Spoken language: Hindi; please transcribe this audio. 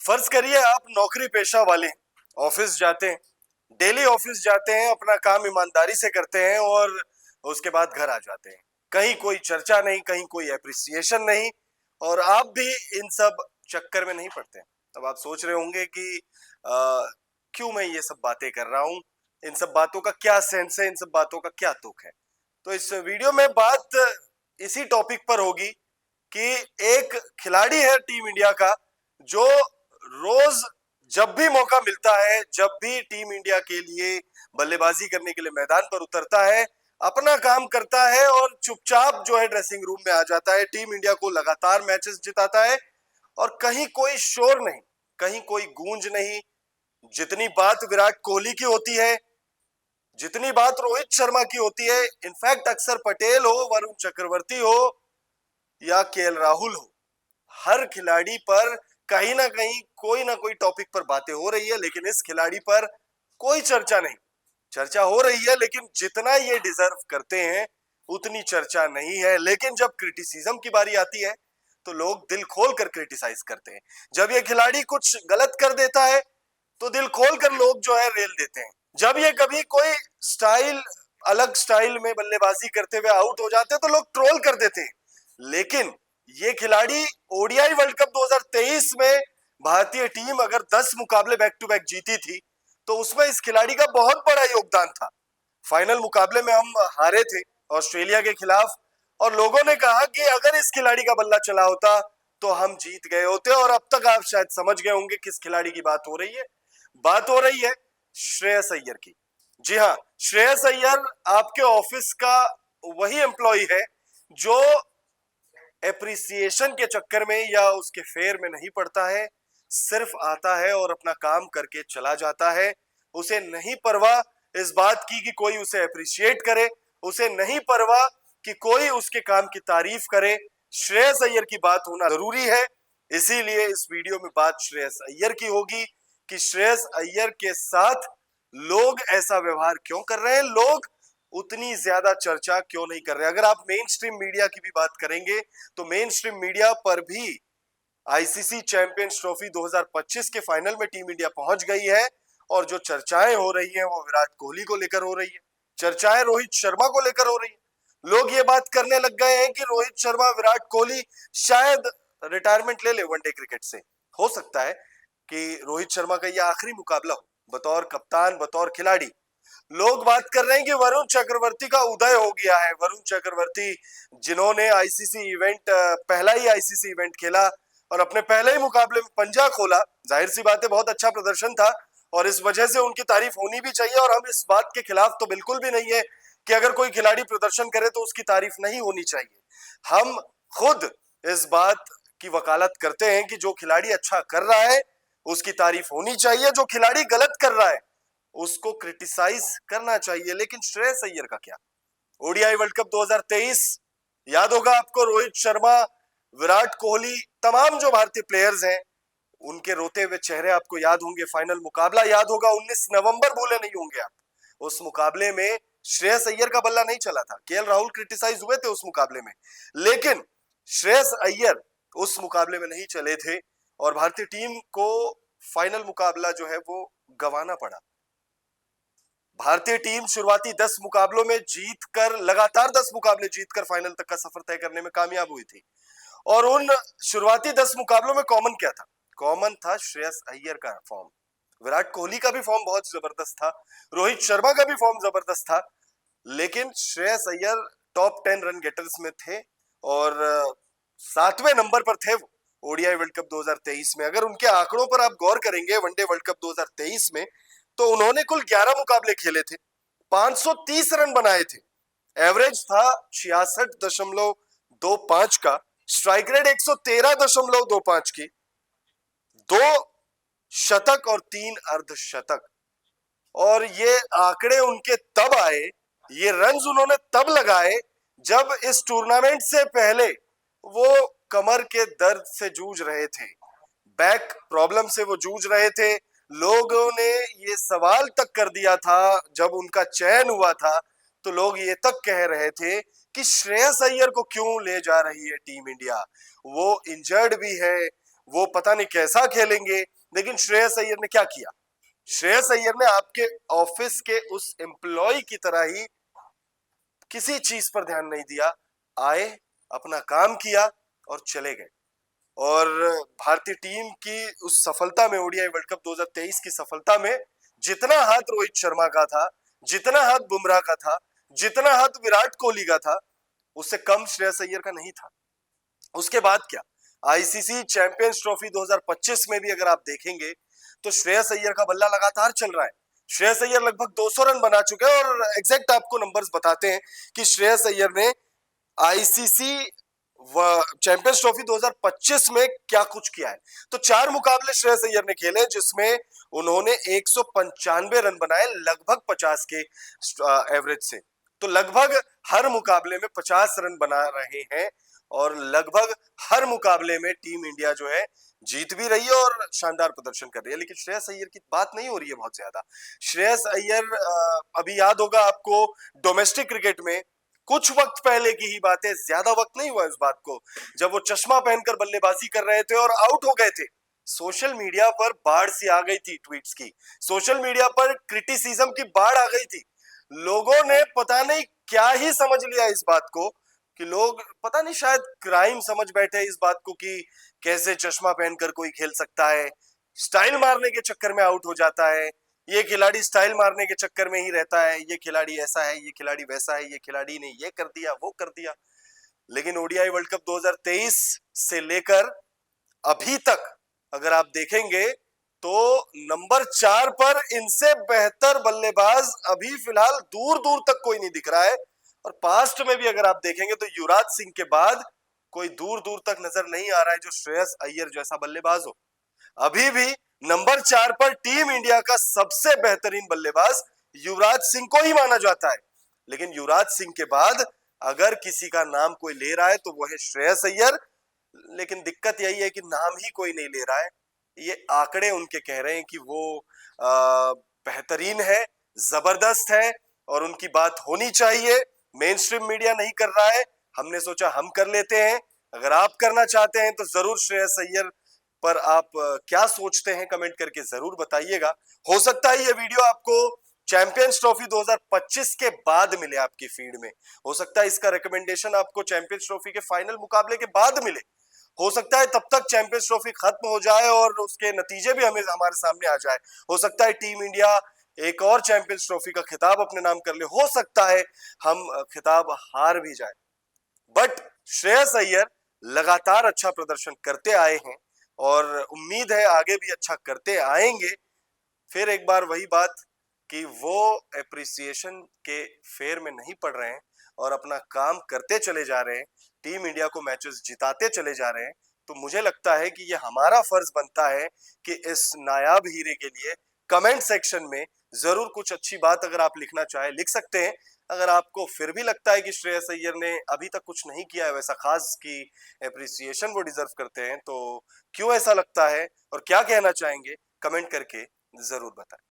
फर्ज करिए आप नौकरी पेशा वाले हैं, ऑफिस जाते हैं, डेली ऑफिस जाते हैं, अपना काम ईमानदारी से करते हैं और उसके बाद घर आ जाते हैं। कहीं कोई चर्चा नहीं, कहीं कोई एप्रिसिएशन नहीं, और आप भी इन सब चक्कर में नहीं पड़ते हैं। अब आप सोच रहे होंगे कि क्यों मैं ये सब बातें कर रहा हूँ, इन सब बातों का क्या सेंस है, इन सब बातों का क्या तुक है। तो इस वीडियो में बात इसी टॉपिक पर होगी कि एक खिलाड़ी है टीम इंडिया का, जो रोज जब भी मौका मिलता है, जब भी टीम इंडिया के लिए बल्लेबाजी करने के लिए मैदान पर उतरता है, अपना काम करता है और चुपचाप जो है ड्रेसिंग रूम में आ जाता है, टीम इंडिया को लगातार मैचेस जिताता है और कहीं कोई शोर नहीं, कहीं कोई गूंज नहीं। जितनी बात विराट कोहली की होती है, जितनी बात रोहित शर्मा की होती है, इनफैक्ट अक्षर पटेल हो, वरुण चक्रवर्ती हो या केएल राहुल हो, हर खिलाड़ी पर कहीं ना कहीं कोई ना कोई टॉपिक पर बातें हो रही है, लेकिन इस खिलाड़ी पर कोई चर्चा नहीं। चर्चा हो रही है लेकिन जितना ये डिजर्व करते हैं उतनी चर्चा नहीं है। लेकिन जब क्रिटिसिज्म की बारी आती है तो लोग दिल खोल कर क्रिटिसाइज करते हैं। जब ये खिलाड़ी कुछ गलत कर देता है तो दिल खोल कर लोग जो है रेल देते हैं। जब ये कभी कोई स्टाइल, अलग स्टाइल में बल्लेबाजी करते हुए आउट हो जाते हैं तो लोग ट्रोल कर देते हैं। लेकिन ये खिलाड़ी ओडीआई वर्ल्ड कप 2023 में भारतीय टीम अगर 10 मुकाबले बैक टू बैक जीती थी तो उसमें इस खिलाड़ी का बहुत बड़ा योगदान था। फाइनल मुकाबले में हम हारे थे ऑस्ट्रेलिया के खिलाफ और लोगों ने कहा कि अगर इस खिलाड़ी का बल्ला चला होता तो हम जीत गए होते। और अब तक आप शायद समझ गए होंगे किस खिलाड़ी की बात हो रही है। बात हो रही है श्रेयस अय्यर की। जी हाँ, श्रेयस अय्यर आपके ऑफिस का वही एम्प्लॉय है जो एप्रिसिएशन के चक्कर में या उसके फेयर में नहीं पड़ता है, सिर्फ आता है और अपना काम करके चला जाता है। उसे नहीं परवाह इस बात की कि कोई उसे अप्रिशिएट करे, उसे नहीं परवाह कि कोई उसके काम की तारीफ करे। श्रेयस अय्यर की बात होना जरूरी है, इसीलिए इस वीडियो में बात श्रेयस अय्यर की होगी कि श्रेयस अय्यर के साथ लोग ऐसा व्यवहार क्यों कर रहे हैं, लोग उतनी ज्यादा चर्चा क्यों नहीं कर रहे। अगर आप मेन स्ट्रीम मीडिया की भी बात करेंगे तो मेन स्ट्रीम मीडिया पर भी आईसीसी चैंपियंस ट्रॉफी 2025 के फाइनल में टीम इंडिया पहुंच गई है और जो चर्चाएं हो रही हैं वो विराट कोहली को लेकर हो रही है, चर्चाएं रोहित शर्मा को लेकर हो रही है। लोग ये बात करने लग गए हैं कि रोहित शर्मा, विराट कोहली शायद रिटायरमेंट ले ले वनडे क्रिकेट से। हो सकता है कि रोहित शर्मा का यह आखिरी मुकाबला हो बतौर कप्तान, बतौर खिलाड़ी। लोग बात कर रहे हैं कि वरुण चक्रवर्ती का उदय हो गया है। वरुण चक्रवर्ती जिन्होंने आईसीसी इवेंट, पहला ही आईसीसी इवेंट खेला और अपने पहले ही मुकाबले में पंजा खोला, जाहिर सी बात है बहुत अच्छा प्रदर्शन था और इस वजह से उनकी तारीफ होनी भी चाहिए। और हम इस बात के खिलाफ तो बिल्कुल भी नहीं है कि अगर कोई खिलाड़ी प्रदर्शन करे तो उसकी तारीफ नहीं होनी चाहिए। हम खुद इस बात की वकालत करते हैं कि जो खिलाड़ी अच्छा कर रहा है उसकी तारीफ होनी चाहिए, जो खिलाड़ी गलत कर रहा है उसको क्रिटिसाइज करना चाहिए। लेकिन श्रेयस अय्यर का क्या? ओडीआई वर्ल्ड कप 2023 याद होगा आपको, रोहित शर्मा, विराट कोहली, तमाम जो भारतीय प्लेयर्स हैं उनके रोते हुए चेहरे आपको याद होंगे। फाइनल मुकाबला याद होगा, 19 नवंबर भूले नहीं होंगे आप। उस मुकाबले में श्रेयस अय्यर का बल्ला नहीं चला था, केएल राहुल क्रिटिसाइज हुए थे उस मुकाबले में, लेकिन श्रेयस अय्यर उस मुकाबले में नहीं चले थे और भारतीय टीम को फाइनल मुकाबला जो है वो गंवाना पड़ा। भारतीय टीम शुरुआती 10 मुकाबलों में जीतकर, लगातार 10 मुकाबले जीतकर फाइनल तक का सफर तय करने में कामयाब हुई थी। और उन शुरुआती 10 मुकाबलों में कॉमन क्या था? कॉमन था श्रेयस अय्यर का फॉर्म। विराट कोहली का भी फॉर्म बहुत जबरदस्त था, रोहित शर्मा का भी फॉर्म जबरदस्त था, लेकिन Shreyas Iyer top 10 run getters में थे और 7वें नंबर पर थे वो ओडीआई वर्ल्ड कप 2023 में। अगर उनके आंकड़ों पर आप गौर करेंगे वनडे वर्ल्ड कप 2023 में, तो उन्होंने कुल 11 मुकाबले खेले थे, 530 रन बनाए थे, एवरेज था 66.25 का, स्ट्राइक रेट 113.25 की, 2 शतक और 3 अर्धशतक। और ये आंकड़े उनके तब आए, ये रन्स उन्होंने तब लगाए जब इस टूर्नामेंट से पहले वो कमर के दर्द से जूझ रहे थे, बैक प्रॉब्लम से वो जूझ रहे थे। लोगों ने ये सवाल तक कर दिया था, जब उनका चयन हुआ था तो लोग ये तक कह रहे थे कि श्रेयस अय्यर को क्यों ले जा रही है टीम इंडिया, वो इंजर्ड भी है, वो पता नहीं कैसा खेलेंगे। लेकिन श्रेयस अय्यर ने क्या किया? श्रेयस अय्यर ने आपके ऑफिस के उस एम्प्लॉय की तरह ही किसी चीज पर ध्यान नहीं दिया, आए, अपना काम किया और चले गए। और भारतीय टीम की उस सफलता में, ओडीआई वर्ल्ड कप 2023 की सफलता में, जितना हाथ रोहित शर्मा का था, जितना हाथ बुमराह का था, जितना हाथ विराट कोहली का था, उससे कम श्रेयस अय्यर का नहीं था। उसके बाद क्या, आईसीसी चैंपियंस ट्रॉफी 2025 में भी अगर आप देखेंगे तो श्रेयस अय्यर का बल्ला लगातार चल रहा है। श्रेयस अय्यर लगभग 200 रन बना चुके हैं और एग्जैक्ट आपको नंबर्स बताते हैं कि श्रेयस अय्यर ने आईसीसी चैंपियंस ट्रॉफी 2025 में क्या कुछ किया है। तो 4 मुकाबले श्रेयस अय्यर ने खेले जिसमें उन्होंने 195 रन बनाए, लगभग 50 के एवरेज से। तो लगभग हर मुकाबले में 50 रन बना रहे हैं और लगभग हर मुकाबले में टीम इंडिया जो है जीत भी रही है और शानदार प्रदर्शन कर रही है। लेकिन श्रेयस अय्यर की बात नहीं हो रही है बहुत ज्यादा। श्रेयस अय्यर, अभी याद होगा आपको, डोमेस्टिक क्रिकेट में कुछ वक्त पहले की ही बात है, ज्यादा वक्त नहीं हुआ इस बात को, जब वो चश्मा पहनकर बल्लेबाजी कर रहे थे और आउट हो गए थे। सोशल मीडिया पर बाढ़ सी आ गई थी ट्वीट्स की, सोशल मीडिया पर क्रिटिसिज्म की बाढ़ आ गई थी। लोगों ने पता नहीं क्या ही समझ लिया इस बात को, कि लोग पता नहीं शायद क्राइम समझ बैठे इस बात को कि कैसे चश्मा पहनकर कोई खेल सकता है, स्टाइल मारने के चक्कर में आउट हो जाता है, ये खिलाड़ी स्टाइल मारने के चक्कर में ही रहता है, ये खिलाड़ी ऐसा है, ये खिलाड़ी वैसा है, ये खिलाड़ी ने ये कर दिया, वो कर दिया। लेकिन ओडीआई वर्ल्ड कप 2023 से लेकर अभी तक अगर आप देखेंगे तो नंबर 4 पर इनसे बेहतर बल्लेबाज अभी फिलहाल दूर दूर तक कोई नहीं दिख रहा है। और पास्ट में भी अगर आप देखेंगे तो युवराज सिंह के बाद कोई दूर दूर तक नजर नहीं आ रहा है जो श्रेयस अय्यर जैसा बल्लेबाज हो। अभी भी नंबर 4 पर टीम इंडिया का सबसे बेहतरीन बल्लेबाज युवराज सिंह को ही माना जाता है। लेकिन युवराज सिंह के बाद अगर किसी का नाम कोई ले रहा है तो वो है श्रेयस अय्यर। लेकिन दिक्कत यही है कि नाम ही कोई नहीं ले रहा है। ये आंकड़े उनके कह रहे हैं कि वो बेहतरीन है, जबरदस्त है और उनकी बात होनी चाहिए। मेन स्ट्रीम मीडिया नहीं कर रहा है, हमने सोचा हम कर लेते हैं। अगर आप करना चाहते हैं तो जरूर श्रेयस अय्यर पर आप क्या सोचते हैं कमेंट करके जरूर बताइएगा। हो सकता है ये वीडियो आपको चैंपियंस ट्रॉफी 2025 के बाद मिले आपकी फीड में, हो सकता है इसका रिकमेंडेशन आपको चैंपियंस ट्रॉफी के फाइनल मुकाबले के बाद मिले, हो सकता है तब तक चैंपियंस ट्रॉफी खत्म हो जाए और उसके नतीजे भी हमें हमारे सामने आ जाए, हो सकता है टीम इंडिया एक और चैंपियंस ट्रॉफी का खिताब अपने नाम कर ले, हो सकता है हम खिताब हार भी जाए। बट श्रेयस अय्यर लगातार अच्छा प्रदर्शन करते आए हैं और उम्मीद है आगे भी अच्छा करते आएंगे। फिर एक बार वही बात कि वो एप्रिसिएशन के फेर में नहीं पड़ रहे हैं और अपना काम करते चले जा रहे हैं, टीम इंडिया को मैचेस जिताते चले जा रहे हैं। तो मुझे लगता है कि ये हमारा फर्ज बनता है कि इस नायाब हीरे के लिए कमेंट सेक्शन में जरूर कुछ अच्छी बात अगर आप लिखना चाहे लिख सकते हैं। अगर आपको फिर भी लगता है कि श्रेयस अय्यर ने अभी तक कुछ नहीं किया है वैसा खास कि एप्रिसिएशन वो डिजर्व करते हैं, तो क्यों ऐसा लगता है और क्या कहना चाहेंगे कमेंट करके जरूर बताएं।